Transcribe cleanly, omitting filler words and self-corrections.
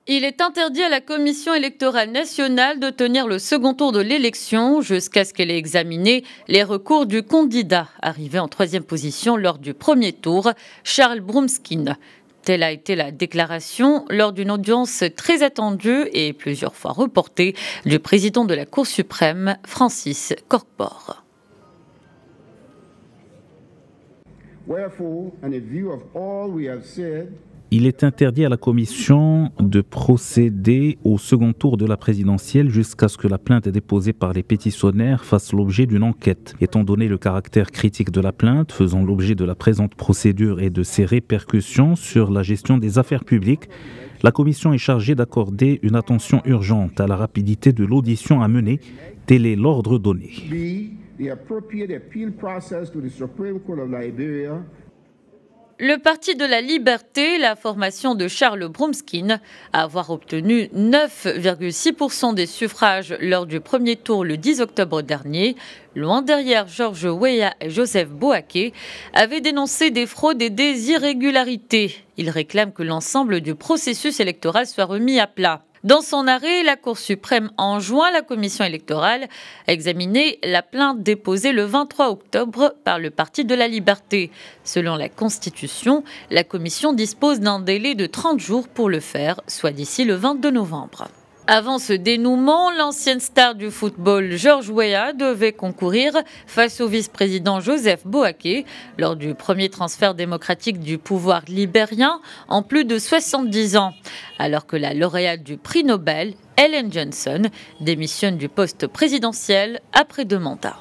Il est interdit à la Commission électorale nationale de tenir le second tour de l'élection jusqu'à ce qu'elle ait examiné les recours du candidat arrivé en troisième position lors du premier tour, Charles Bromskin. Telle a été la déclaration lors d'une audience très attendue et plusieurs fois reportée du président de la Cour suprême, Francis Corpore. Il est interdit à la Commission de procéder au second tour de la présidentielle jusqu'à ce que la plainte déposée par les pétitionnaires fasse l'objet d'une enquête. Étant donné le caractère critique de la plainte, faisant l'objet de la présente procédure et de ses répercussions sur la gestion des affaires publiques, la Commission est chargée d'accorder une attention urgente à la rapidité de l'audition à mener. Tel est l'ordre donné. Le Parti de la Liberté, la formation de Charles Bromskin, a avoir obtenu 9,6% des suffrages lors du premier tour le 10 octobre dernier, loin derrière George Weah et Joseph Boaké, avaient dénoncé des fraudes et des irrégularités. Ils réclament que l'ensemble du processus électoral soit remis à plat. Dans son arrêt, la Cour suprême enjoint la Commission électorale à examiner la plainte déposée le 23 octobre par le Parti de la Liberté. Selon la Constitution, la Commission dispose d'un délai de 30 jours pour le faire, soit d'ici le 22 novembre. Avant ce dénouement, l'ancienne star du football George Weah devait concourir face au vice-président Joseph Boaké lors du premier transfert démocratique du pouvoir libérien en plus de 70 ans, alors que la lauréate du prix Nobel, Ellen Johnson, démissionne du poste présidentiel après 2 mandats.